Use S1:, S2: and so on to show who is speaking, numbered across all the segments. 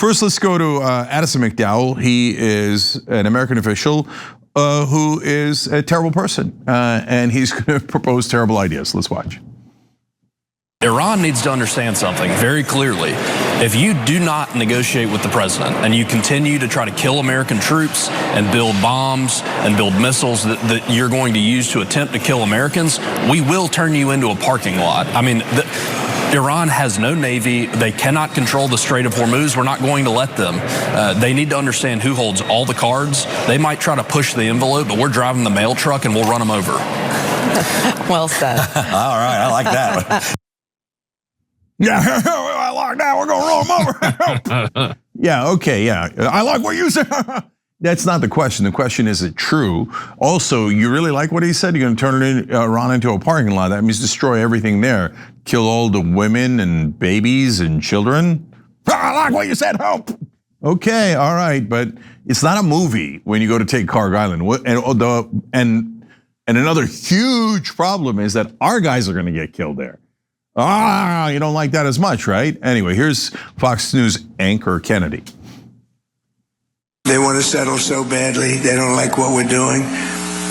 S1: First, let's go to Addison McDowell. He is an American official who is a terrible person, and he's going to propose terrible ideas. Let's watch.
S2: Iran needs to understand something very clearly. If you do not negotiate with the president and you continue to try to kill American troops and build bombs and build missiles that you're going to use to attempt to kill Americans, we will turn you into a parking lot. I mean, Iran has no navy. They cannot control the Strait of Hormuz. We're not going to let them. They need to understand who holds all the cards. They might try to push the envelope, but we're driving the mail truck and we'll run them over.
S3: Well said.
S4: All right, I like that.
S1: Yeah, I like that. We're gonna roll them over. Yeah, okay, yeah. I like what you said. That's not the question. The question is it true? Also, you really like what he said? You're gonna turn Iran into a parking lot. That means destroy everything there, kill all the women and babies and children. I like what you said. Help. Okay, all right, but it's not a movie when you go to take Carg Island. And another huge problem is that our guys are gonna get killed there. You don't like that as much, right? Anyway, here's Fox News anchor Kennedy.
S5: They want to settle so badly. They don't like what we're doing.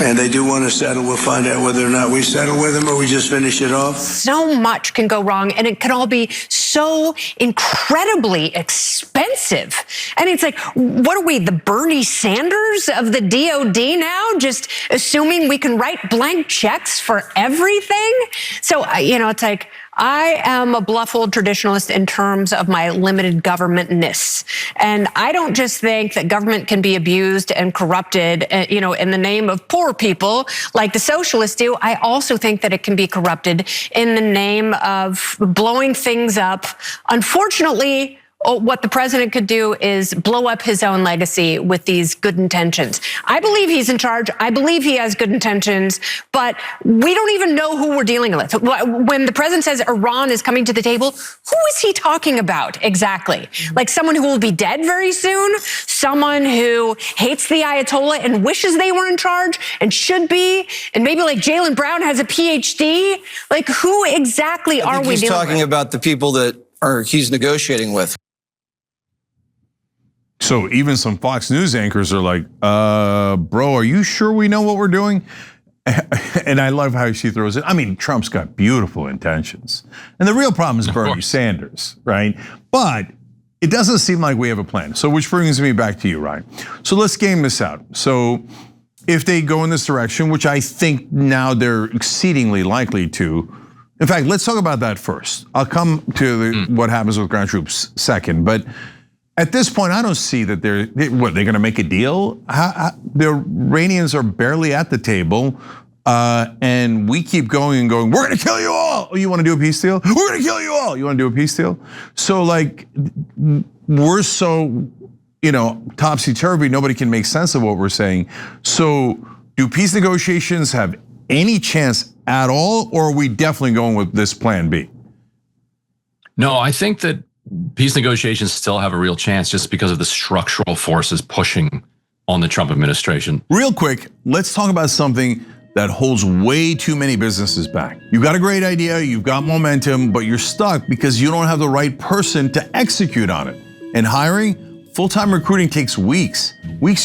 S5: And they do want to settle. We'll find out whether or not we settle with them or we just finish it off.
S3: So much can go wrong, and it can all be so incredibly expensive. And it's like, what are we, the Bernie Sanders of the DOD now? Just assuming we can write blank checks for everything? So, it's like, I am a bluff old traditionalist in terms of my limited governmentness. And I don't just think that government can be abused and corrupted, in the name of poor people like the socialists do. I also think that it can be corrupted in the name of blowing things up. Unfortunately, what the president could do is blow up his own legacy with these good intentions. I believe he's in charge. I believe he has good intentions, but we don't even know who we're dealing with. When the president says Iran is coming to the table, who is he talking about exactly? Like someone who will be dead very soon? Someone who hates the Ayatollah and wishes they were in charge and should be? And maybe like Jaylen Brown has a PhD? Like who exactly are we dealing with?
S4: He's talking about the people that he's negotiating with.
S1: So even some Fox News anchors are like, bro, are you sure we know what we're doing? And I love how she throws it. I mean, Trump's got beautiful intentions. And the real problem is Bernie Sanders, right? But it doesn't seem like we have a plan. So which brings me back to you, Ryan. So let's game this out. So if they go in this direction, which I think now they're exceedingly likely to. In fact, let's talk about that first. I'll come to what happens with ground troops second. But at this point, I don't see that they're going to make a deal? The Iranians are barely at the table, and we keep going and going, we're going to kill you all. Oh, you want to do a peace deal? We're going to kill you all. You want to do a peace deal? So like, we're so, topsy-turvy, nobody can make sense of what we're saying. So do peace negotiations have any chance at all, or are we definitely going with this plan B?
S6: No, I think that peace negotiations still have a real chance just because of the structural forces pushing on the Trump administration.
S1: Real quick, let's talk about something that holds way too many businesses back. You've got a great idea, you've got momentum, but you're stuck because you don't have the right person to execute on it. And hiring, full-time recruiting takes weeks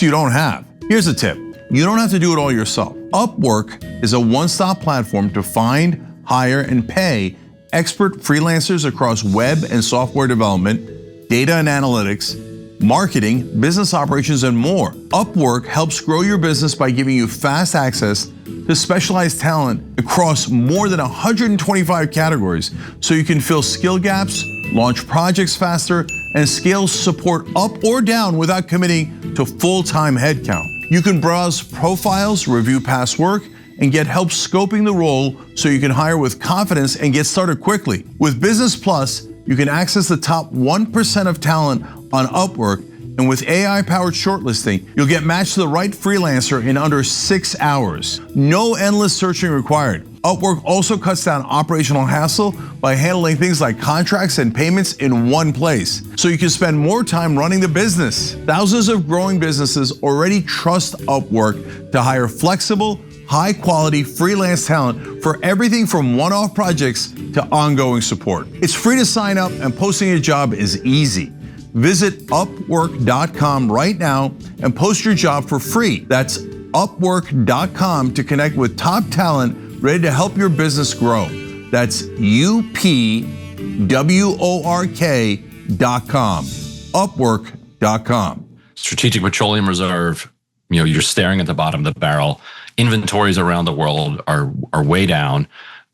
S1: you don't have. Here's a tip, you don't have to do it all yourself. Upwork is a one-stop platform to find, hire, and pay expert freelancers across web and software development, data and analytics, marketing, business operations, and more. Upwork helps grow your business by giving you fast access to specialized talent across more than 125 categories, so you can fill skill gaps, launch projects faster, and scale support up or down without committing to full-time headcount. You can browse profiles, review past work, and get help scoping the role so you can hire with confidence and get started quickly. With Business Plus, you can access the top 1% of talent on Upwork, and with AI-powered shortlisting, you'll get matched to the right freelancer in under 6 hours. No endless searching required. Upwork also cuts down operational hassle by handling things like contracts and payments in one place, so you can spend more time running the business. Thousands of growing businesses already trust Upwork to hire flexible, high-quality freelance talent for everything from one-off projects to ongoing support. It's free to sign up, and posting a job is easy. Visit Upwork.com right now and post your job for free. That's Upwork.com to connect with top talent ready to help your business grow. That's UPWORK.com. Upwork.com.
S6: Strategic Petroleum Reserve, you're staring at the bottom of the barrel. Inventories around the world are way down.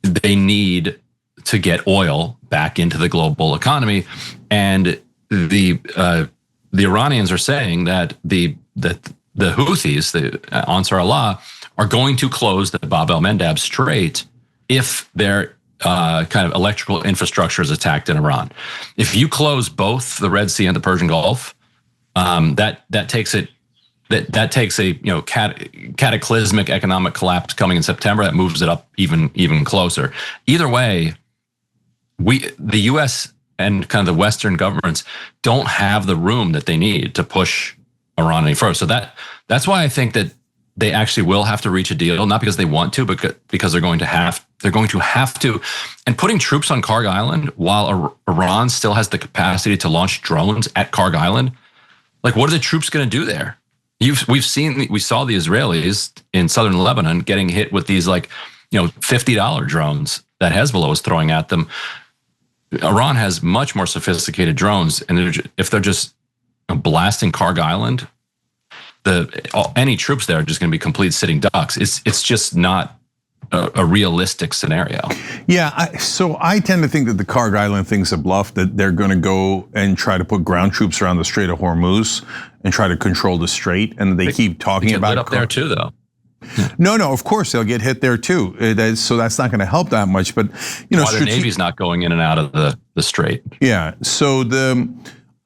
S6: They need to get oil back into the global economy, and the Iranians are saying that the Houthis, the Ansar Allah, are going to close the Bab el-Mandab Strait if their kind of electrical infrastructure is attacked in Iran. If you close both the Red Sea and the Persian Gulf, that takes a cataclysmic economic collapse coming in September that moves it up even closer. Either way, the U.S. and kind of the Western governments don't have the room that they need to push Iran any further. So that's why I think that they actually will have to reach a deal, not because they want to, but because they're going to have to. And putting troops on Karg Island while Iran still has the capacity to launch drones at Karg Island, like, what are the troops going to do there? We saw the Israelis in southern Lebanon getting hit with these $50 drones that Hezbollah was throwing at them. Iran has much more sophisticated drones, and if they're just blasting Karg Island, any troops there are just going to be complete sitting ducks. It's just not a realistic scenario.
S1: Yeah, so I tend to think that the Karg Island thing's a bluff, that they're going to go and try to put ground troops around the Strait of Hormuz and try to control the strait, and they keep talking about
S6: it up there too, though.
S1: No, of course they'll get hit there too. So that's not going to help that much. But
S6: why the Navy's not going in and out of the strait?
S1: Yeah. So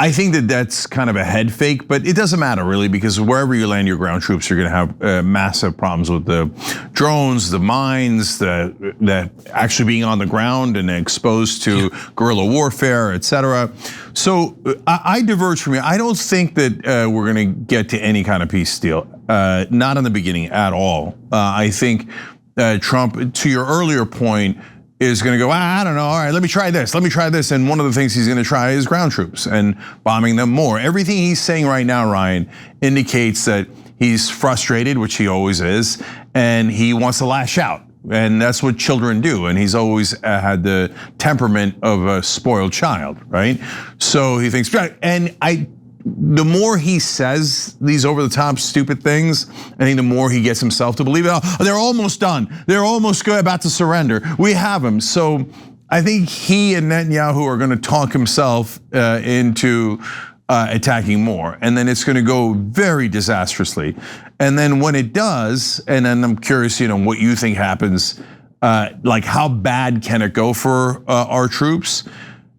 S1: I think that's kind of a head fake, but it doesn't matter really, because wherever you land your ground troops, you're going to have massive problems with the drones, the mines, that actually being on the ground and exposed to guerrilla warfare, etc. So I diverge from you. I don't think that we're going to get to any kind of peace deal, not in the beginning at all. I think Trump, to your earlier point, is going to go, I don't know, all right, let me try this. And one of the things he's going to try is ground troops and bombing them more. Everything he's saying right now, Ryan, indicates that he's frustrated, which he always is, and he wants to lash out. And that's what children do. And he's always had the temperament of a spoiled child, right? So he thinks, and the more he says these over-the-top stupid things, I think the more he gets himself to believe it. Oh, they're almost done. They're almost about to surrender. We have them. So I think he and Netanyahu are going to talk himself into attacking more. And then it's going to go very disastrously. And then when it does, and then I'm curious, what you think happens, like how bad can it go for our troops?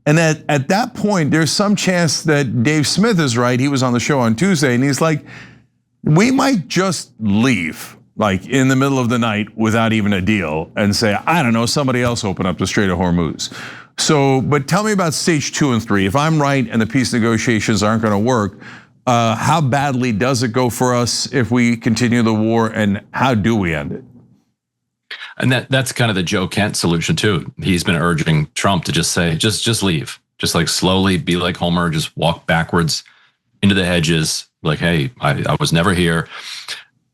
S1: And at that point, there's some chance that Dave Smith is right. He was on the show on Tuesday, and he's like, we might just leave, like in the middle of the night without even a deal, and say, I don't know, somebody else open up the Strait of Hormuz. So, but tell me about stage 2 and 3. If I'm right and the peace negotiations aren't going to work, how badly does it go for us if we continue the war, and how do we end it?
S6: And that's kind of the Joe Kent solution too. He's been urging Trump to just say, just leave, just like slowly be like Homer, just walk backwards into the hedges. Like, hey, I was never here.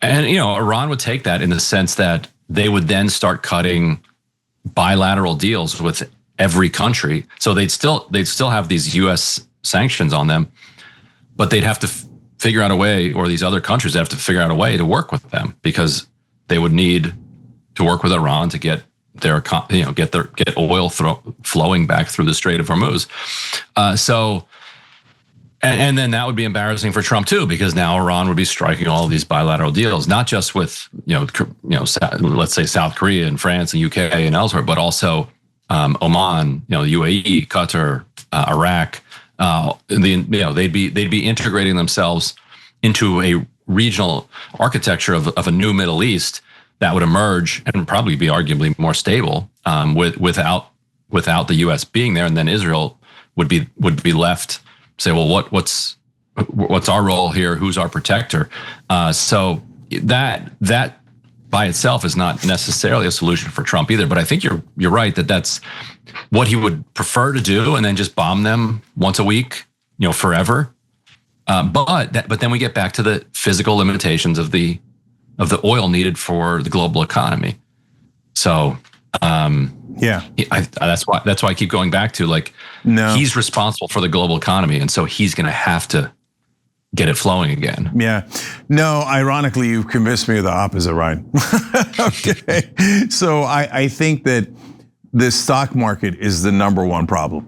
S6: And Iran would take that in the sense that they would then start cutting bilateral deals with every country. So they'd still have these U.S. sanctions on them, but they'd have to figure out a way, or these other countries have to figure out a way to work with them, because they would need to work with Iran to get their get oil flowing back through the Strait of Hormuz. And then that would be embarrassing for Trump too, because now Iran would be striking all of these bilateral deals, not just with let's say South Korea and France and UK and elsewhere, but also Oman, UAE, Qatar, Iraq. They'd be integrating themselves into a regional architecture of a new Middle East that would emerge and probably be arguably more stable without the U.S. being there, and then Israel would be left say, well, what's our role here? Who's our protector? So that by itself is not necessarily a solution for Trump either. But I think you're right that that's what he would prefer to do, and then just bomb them once a week forever. But then we get back to the physical limitations of the oil needed for the global economy. So that's why I keep going back to he's responsible for the global economy, and so he's going to have to get it flowing again.
S1: Yeah. No, ironically, you've convinced me of the opposite, Ryan. Okay. So I think that the stock market is the number one problem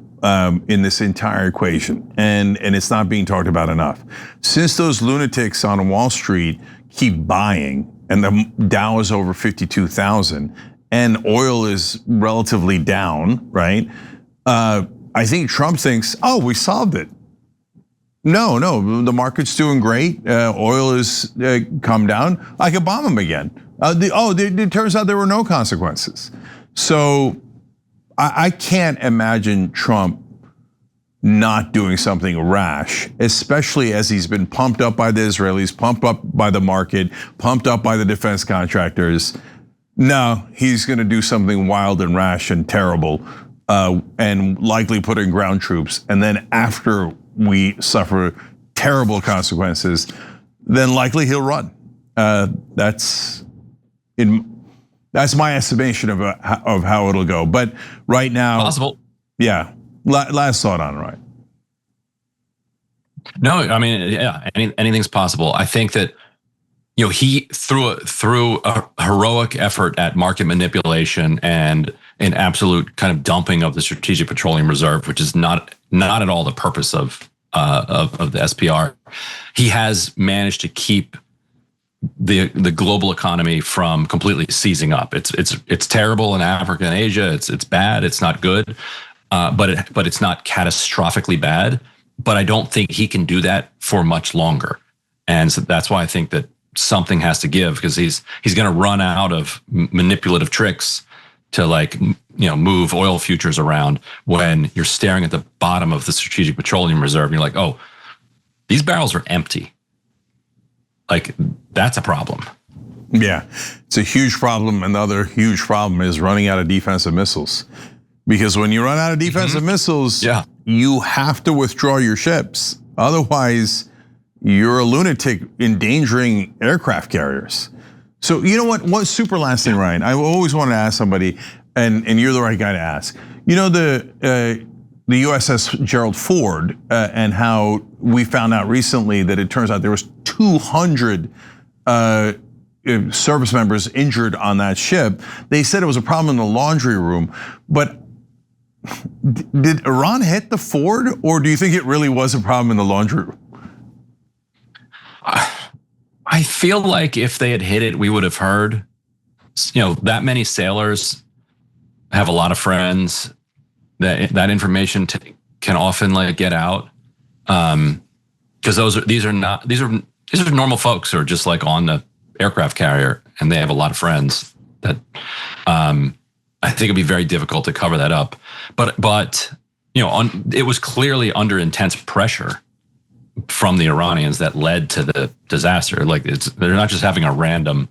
S1: in this entire equation, and it's not being talked about enough. Since those lunatics on Wall Street keep buying, and the Dow is over 52,000, and oil is relatively down, right? I think Trump thinks, oh, we solved it. No, the market's doing great. Oil is come down. I could bomb him again. It turns out there were no consequences. So I can't imagine Trump not doing something rash, especially as he's been pumped up by the Israelis, pumped up by the market, pumped up by the defense contractors. No, he's going to do something wild and rash and terrible, and likely put in ground troops. And then after we suffer terrible consequences, then likely he'll run. That's my estimation of how it'll go. But right now,
S6: possible.
S1: Yeah. Last thought on it, right?
S6: No, I mean, yeah, anything's possible. I think that he through a heroic effort at market manipulation and an absolute kind of dumping of the Strategic Petroleum Reserve, which is not at all the purpose of the SPR. He has managed to keep the global economy from completely seizing up. It's terrible in Africa and Asia. It's bad. It's not good, but it's not catastrophically bad. But I don't think he can do that for much longer, and so that's why I think that something has to give, because he's going to run out of manipulative tricks to move oil futures around when you're staring at the bottom of the Strategic Petroleum Reserve and you're like, oh, these barrels are empty. That's a problem.
S1: Yeah, it's a huge problem. Another huge problem is running out of defensive missiles. Because when you run out of defensive missiles, you have to withdraw your ships. Otherwise, you're a lunatic endangering aircraft carriers. So you know what's super lasting, Ryan? I always wanted to ask somebody, and you're the right guy to ask. The USS Gerald Ford, and how we found out recently that it turns out there was 200 service members injured on that ship. They said it was a problem in the laundry room, but did Iran hit the Ford, or do you think it really was a problem in the laundry room?
S6: I feel like if they had hit it, we would have heard. That many sailors have a lot of friends. That information can often get out, because these are normal folks who are just on the aircraft carrier, and they have a lot of friends that I think it'd be very difficult to cover that up. But it was clearly under intense pressure from the Iranians that led to the disaster. They're not just having a random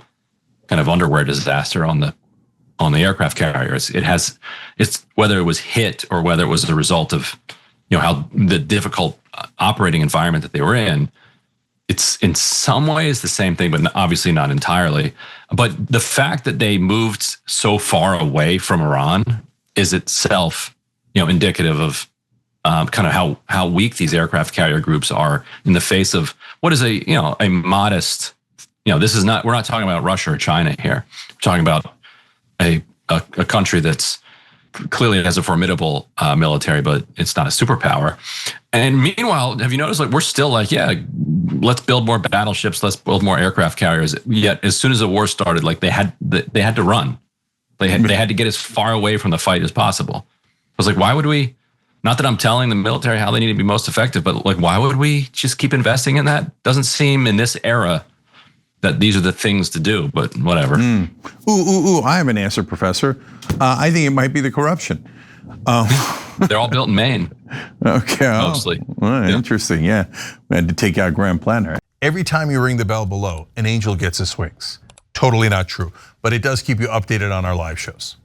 S6: kind of underwear disaster on the aircraft carriers. It's whether it was hit or whether it was the result of how the difficult operating environment that they were in. It's in some ways the same thing, but obviously not entirely. But the fact that they moved so far away from Iran is itself, indicative of kind of how weak these aircraft carrier groups are in the face of what is a modest. This is not. We're not talking about Russia or China here. We're talking about a country that's clearly has a formidable military, but it's not a superpower. And meanwhile, have you noticed we're still let's build more battleships, let's build more aircraft carriers. Yet as soon as the war started, they had to run. They had to get as far away from the fight as possible. I was why would we? Not that I'm telling the military how they need to be most effective, but why would we just keep investing in that? Doesn't seem in this era that these are the things to do, but whatever.
S1: I have an answer, Professor. I think it might be the corruption.
S6: They're all built in Maine.
S1: Okay.
S6: Mostly.
S1: Interesting, yeah. We had to take out Grand Planner. Every time you ring the bell below, an angel gets his wings. Totally not true, but it does keep you updated on our live shows.